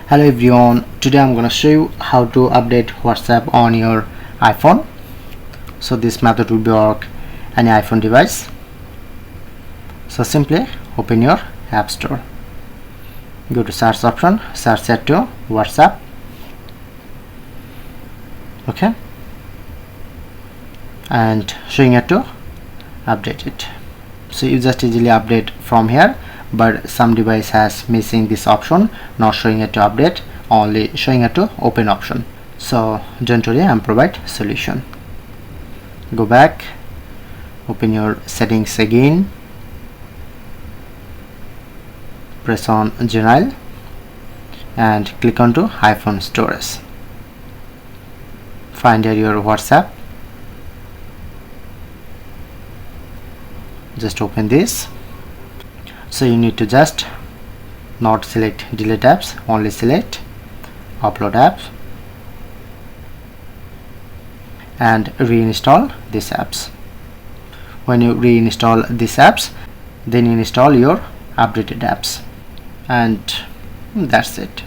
Hello everyone, today I'm gonna show you how to update WhatsApp on your iPhone. So this method will work any iPhone device. So simply open your App Store, go to search option, search it to WhatsApp. Okay, and showing it to update it. So you just easily update from here, but some device has missing this option, not showing it to update, only showing it to open option. So don't worry, I'm provide solution. Go back, open your settings again, press on general and click on to iPhone storage. Find here your WhatsApp, just open this. So you need to just not select delete apps, only select upload apps and reinstall these apps. When you reinstall these apps, then install your updated apps, and that's it.